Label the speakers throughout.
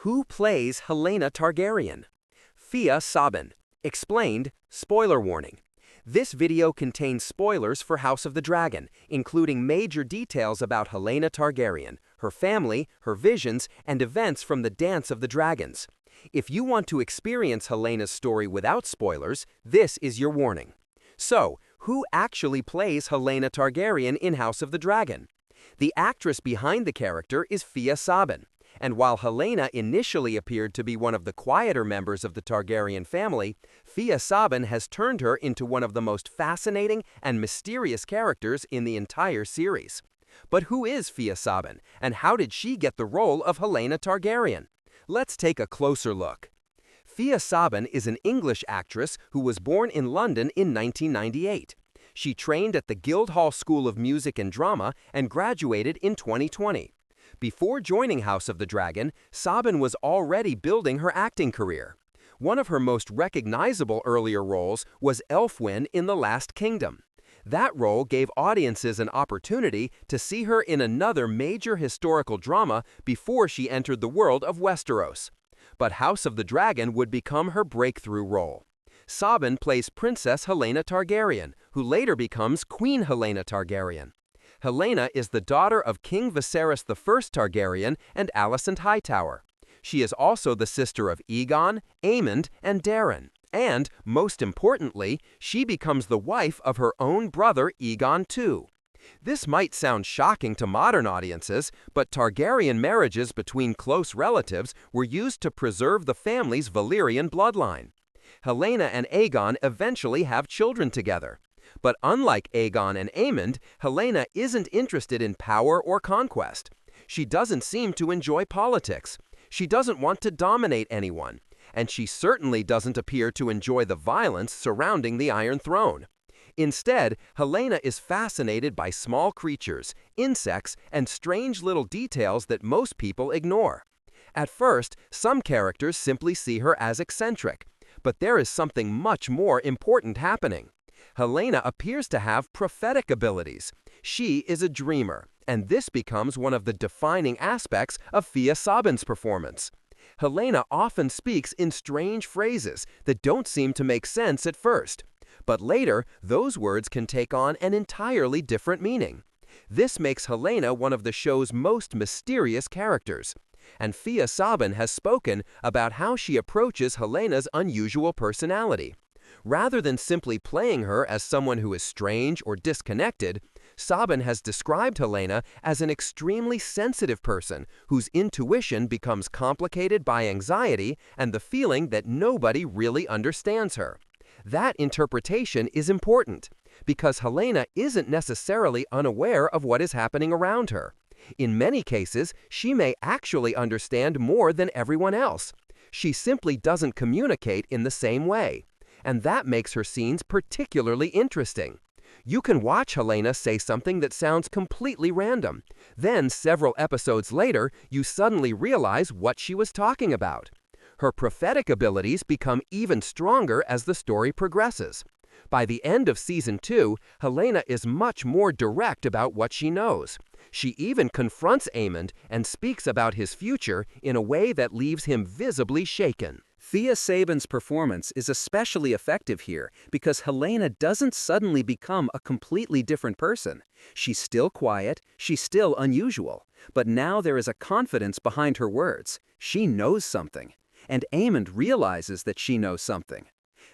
Speaker 1: Who plays Helaena Targaryen? Phia Saban. Explained, spoiler warning. This video contains spoilers for House of the Dragon, including major details about Helaena Targaryen, her family, her visions, and events from the Dance of the Dragons. If you want to experience Helena's story without spoilers, this is your warning. So, who actually plays Helaena Targaryen in House of the Dragon? The actress behind the character is Phia Saban. And while Helaena initially appeared to be one of the quieter members of the Targaryen family, Phia Saban has turned her into one of the most fascinating and mysterious characters in the entire series. But who is Phia Saban, and how did she get the role of Helaena Targaryen? Let's take a closer look. Phia Saban is an English actress who was born in London in 1998. She trained at the Guildhall School of Music and Drama and graduated in 2020. Before joining House of the Dragon, Saban was already building her acting career. One of her most recognizable earlier roles was Elfwin in The Last Kingdom. That role gave audiences an opportunity to see her in another major historical drama before she entered the world of Westeros. But House of the Dragon would become her breakthrough role. Saban plays Princess Helaena Targaryen, who later becomes Queen Helaena Targaryen. Helaena is the daughter of King Viserys I Targaryen and Alicent Hightower. She is also the sister of Aegon, Aemond, and Daeron. And, most importantly, she becomes the wife of her own brother Aegon II. This might sound shocking to modern audiences, but Targaryen marriages between close relatives were used to preserve the family's Valyrian bloodline. Helaena and Aegon eventually have children together. But unlike Aegon and Aemond, Helaena isn't interested in power or conquest. She doesn't seem to enjoy politics. She doesn't want to dominate anyone. And she certainly doesn't appear to enjoy the violence surrounding the Iron Throne. Instead, Helaena is fascinated by small creatures, insects, and strange little details that most people ignore. At first, some characters simply see her as eccentric. But there is something much more important happening. Helaena appears to have prophetic abilities. She is a dreamer, and this becomes one of the defining aspects of Phia Saban's performance. Helaena often speaks in strange phrases that don't seem to make sense at first. But later, those words can take on an entirely different meaning. This makes Helaena one of the show's most mysterious characters. And Phia Saban has spoken about how she approaches Helena's unusual personality. Rather than simply playing her as someone who is strange or disconnected, Saban has described Helaena as an extremely sensitive person whose intuition becomes complicated by anxiety and the feeling that nobody really understands her. That interpretation is important, because Helaena isn't necessarily unaware of what is happening around her. In many cases, she may actually understand more than everyone else. She simply doesn't communicate in the same way. And that makes her scenes particularly interesting. You can watch Helaena say something that sounds completely random. Then, several episodes later, you suddenly realize what she was talking about. Her prophetic abilities become even stronger as the story progresses. By the end of Season 2, Helaena is much more direct about what she knows. She even confronts Aemond and speaks about his future in a way that leaves him visibly shaken. Phia Saban's performance is especially effective here because Helaena doesn't suddenly become a completely different person. She's still quiet, she's still unusual, but now there is a confidence behind her words. She knows something, and Aemond realizes that she knows something.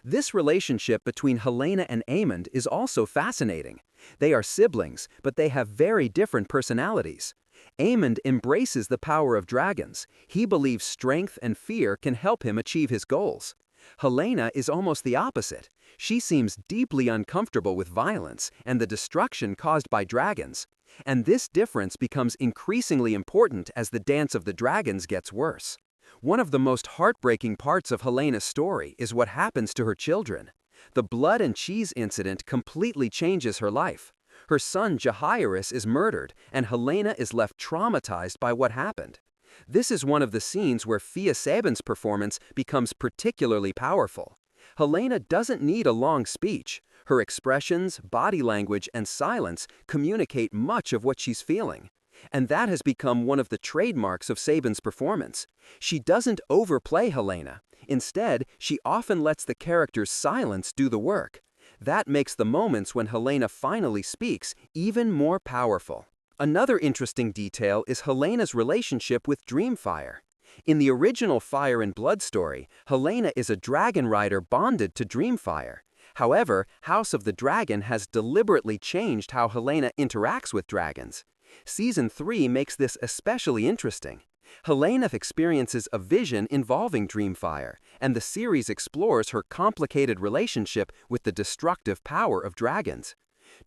Speaker 1: This relationship between Helaena and Aemond is also fascinating. They are siblings, but they have very different personalities. Aemond embraces the power of dragons. He believes strength and fear can help him achieve his goals. Helaena is almost the opposite. She seems deeply uncomfortable with violence and the destruction caused by dragons. And this difference becomes increasingly important as the Dance of the Dragons gets worse. One of the most heartbreaking parts of Helena's story is what happens to her children. The blood and cheese incident completely changes her life. Her son Jaehaerys is murdered, and Helaena is left traumatized by what happened. This is one of the scenes where Phia Saban's performance becomes particularly powerful. Helaena doesn't need a long speech. Her expressions, body language, and silence communicate much of what she's feeling. And that has become one of the trademarks of Saban's performance. She doesn't overplay Helaena. Instead, she often lets the character's silence do the work. That makes the moments when Helaena finally speaks even more powerful. Another interesting detail is Helena's relationship with Dreamfyre. In the original Fire and Blood story, Helaena is a dragon rider bonded to Dreamfyre. However, House of the Dragon has deliberately changed how Helaena interacts with dragons. Season 3 makes this especially interesting. Helaena experiences a vision involving Dreamfyre, and the series explores her complicated relationship with the destructive power of dragons.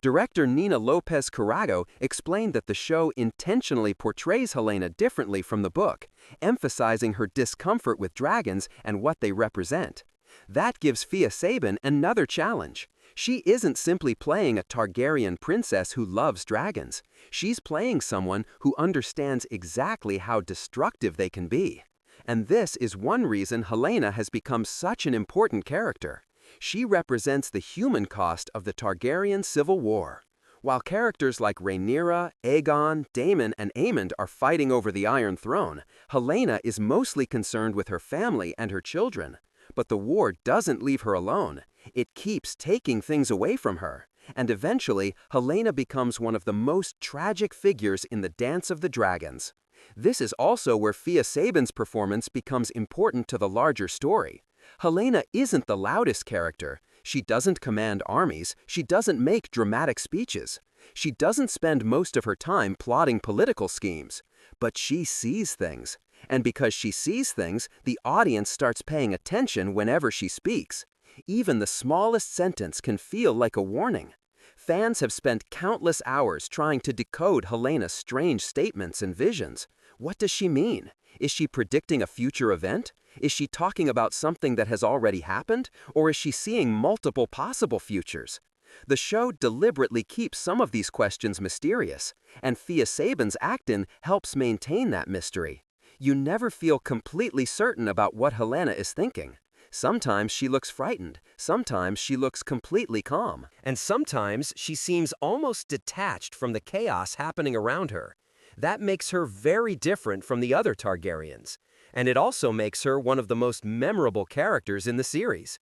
Speaker 1: Director Nina Lopez Carago explained that the show intentionally portrays Helaena differently from the book, emphasizing her discomfort with dragons and what they represent. That gives Phia Saban another challenge. She isn't simply playing a Targaryen princess who loves dragons. She's playing someone who understands exactly how destructive they can be. And this is one reason Helaena has become such an important character. She represents the human cost of the Targaryen civil war. While characters like Rhaenyra, Aegon, Daemon, and Aemond are fighting over the Iron Throne, Helaena is mostly concerned with her family and her children. But the war doesn't leave her alone. It keeps taking things away from her. And eventually, Helaena becomes one of the most tragic figures in the Dance of the Dragons. This is also where Phia Saban's performance becomes important to the larger story. Helaena isn't the loudest character. She doesn't command armies. She doesn't make dramatic speeches. She doesn't spend most of her time plotting political schemes. But she sees things. And because she sees things, the audience starts paying attention whenever she speaks. Even the smallest sentence can feel like a warning. Fans have spent countless hours trying to decode Helena's strange statements and visions. What does she mean? Is she predicting a future event? Is she talking about something that has already happened? Or is she seeing multiple possible futures? The show deliberately keeps some of these questions mysterious, and Phia Saban's acting helps maintain that mystery. You never feel completely certain about what Helaena is thinking. Sometimes she looks frightened, sometimes she looks completely calm, and sometimes she seems almost detached from the chaos happening around her. That makes her very different from the other Targaryens, and it also makes her one of the most memorable characters in the series.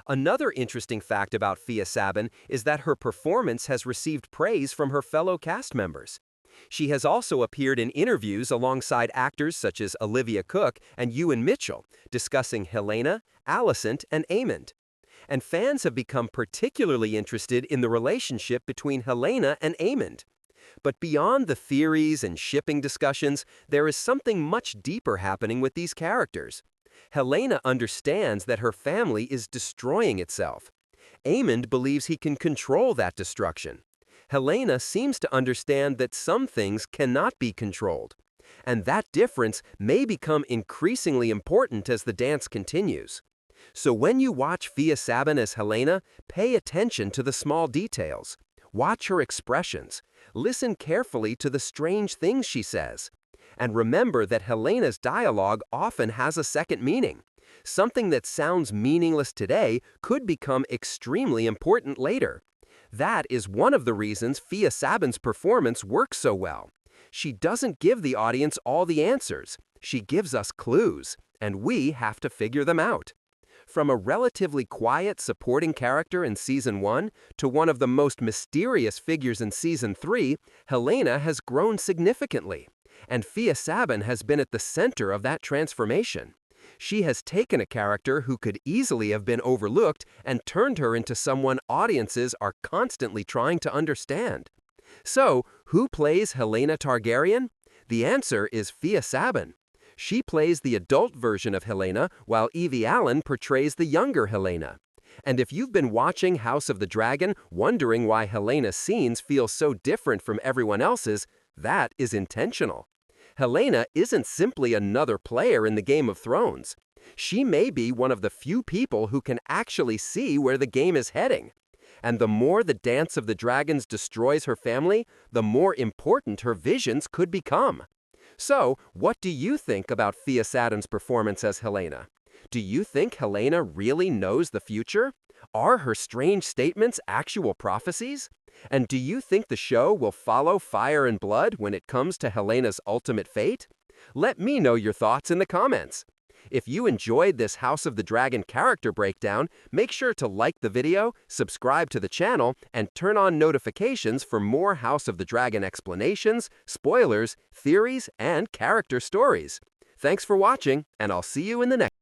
Speaker 1: Another interesting fact about Phia Saban is that her performance has received praise from her fellow cast members. She has also appeared in interviews alongside actors such as Olivia Cooke and Ewan Mitchell, discussing Helaena, Alicent, and Aemond. And fans have become particularly interested in the relationship between Helaena and Aemond. But beyond the theories and shipping discussions, there is something much deeper happening with these characters. Helaena understands that her family is destroying itself. Aemond believes he can control that destruction. Helaena seems to understand that some things cannot be controlled. And that difference may become increasingly important as the dance continues. So when you watch Phia Saban as Helaena, pay attention to the small details. Watch her expressions. Listen carefully to the strange things she says. And remember that Helena's dialogue often has a second meaning. Something that sounds meaningless today could become extremely important later. That is one of the reasons Phia Saban's performance works so well. She doesn't give the audience all the answers. She gives us clues, and we have to figure them out. From a relatively quiet supporting character in Season 1 to one of the most mysterious figures in Season 3, Helaena has grown significantly, and Phia Saban has been at the center of that transformation. She has taken a character who could easily have been overlooked and turned her into someone audiences are constantly trying to understand. So, who plays Helaena Targaryen? The answer is Phia Saban. She plays the adult version of Helaena, while Evie Allen portrays the younger Helaena. And if you've been watching House of the Dragon, wondering why Helena's scenes feel so different from everyone else's, that is intentional. Helaena isn't simply another player in the Game of Thrones. She may be one of the few people who can actually see where the game is heading. And the more the Dance of the Dragons destroys her family, the more important her visions could become. So, what do you think about Phia Saban's performance as Helaena? Do you think Helaena really knows the future? Are her strange statements actual prophecies? And do you think the show will follow Fire and Blood when it comes to Helena's ultimate fate? Let me know your thoughts in the comments. If you enjoyed this House of the Dragon character breakdown, make sure to like the video, subscribe to the channel, and turn on notifications for more House of the Dragon explanations, spoilers, theories, and character stories. Thanks for watching, and I'll see you in the next